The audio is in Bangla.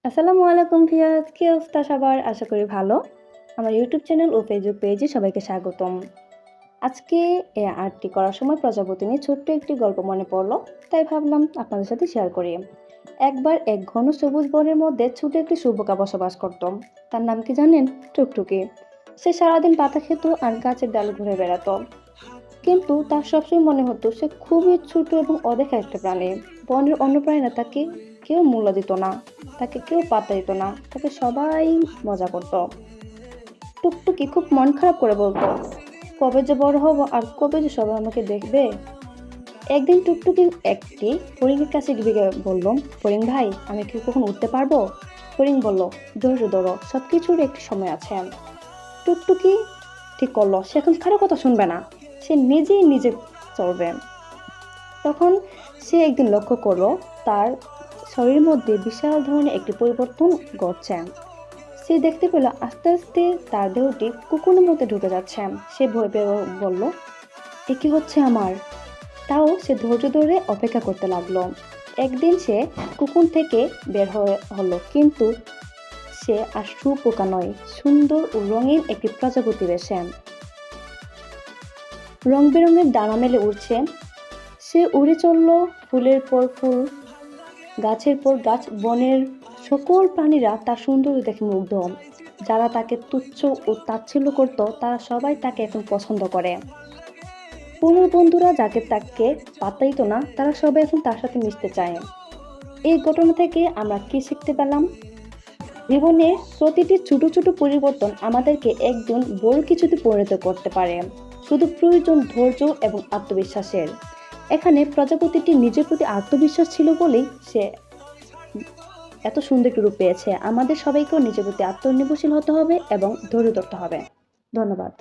আসসালামু আলাইকুম ভিউয়ার্স, কি অবস্থা সবার? আশা করি ভালো। আমার ইউটিউব চ্যানেল ও ফেসবুক পেজে সবাইকে স্বাগতম। আজকে আর্টটি করার সময় প্রজাপতি নিয়ে ছোট্ট একটি গল্প মনে পড়লো, তাই ভাবলাম আপনাদের সাথে শেয়ার করি। একবার এক ঘন সবুজ বনের মধ্যে ছোট একটি শুঁয়োপোকা বসবাস করত। তার নাম কি জানেন? টুকটুকি। সে সারাদিন পাতা খেত আর গাছের ডালে ঘুরে বেড়াতো। কিন্তু তার সবসময় মনে হতো সে খুবই ছোট এবং অদেখা একটা প্রাণী। বনের অন্য প্রাণীরা তাকে কেউ মূল্য দিত না, তাকে কেউ পাত্তা দিত না, তাকে সবাই মজা করত। টুকটুকি খুব মন খারাপ করে বলতো, কবে যে বড় হব আর কবে যে সবাই আমাকে দেখবে। একদিন টুকটুকি একটি ফড়িংয়ের কাছে গিয়ে বলল, ফড়িং ভাই, আমি কি কখন উঠতে পারবো? ফড়িং বলল, ধৈর্য ধরো, সবকিছুর একটি সময় আছে। টুকটুকি ঠিক করলো সে এখন কারো কথা শুনবে না, সে নিজেই নিজে চলবে। তখন সে একদিন লক্ষ্য করলো তার শরীরের মধ্যে বিশাল ধরনের একটি পরিবর্তন ঘটছে। সে দেখতে পেল আস্তে আস্তে তার দেহটি কুকুরের মধ্যে ঢুকে যাচ্ছে। সে ভয় পেয়ে বলল, এ কি হচ্ছে আমার? তাও সে ধৈর্য ধরে অপেক্ষা করতে লাগলো। একদিন সে কুকুর থেকে বের হলো, কিন্তু সে আর শুঁয়োপোকা নয়, সুন্দর ও রঙিন একটি প্রজাপতি বেশে। রং বেরঙের ডানা মেলে উড়ছে। সে উড়ে চলল ফুলের পর ফুল, গাছের পর গাছ। বনের সকল প্রাণীরা তার সৌন্দর্য দেখে মুগ্ধ। যারা তাকে তুচ্ছ ও তাচ্ছিল্য করত, তারা সবাই তাকে এখন পছন্দ করে। পুরনো বন্ধুরা যাকে তাকে পাত্তা দিত না, তারা সবাই এখন তার সাথে মিশতে চায়। এই ঘটনা থেকে আমরা কি শিখতে পেলাম? জীবনে প্রতিটি ছোট ছোট পরিবর্তন আমাদেরকে একজন বড় কিছুতে পরিণত করতে পারে। শুধু প্রয়োজন ধৈর্য এবং আত্মবিশ্বাসের। এখানে প্রজাপতিটি নিজের প্রতি আত্মবিশ্বাস ছিল বলেই সে এত সুন্দর একটি রূপ পেয়েছে। আমাদের সবাইকেও নিজের প্রতি আত্মনির্ভরশীল হতে হবে এবং ধৈর্য ধরতে হবে। ধন্যবাদ।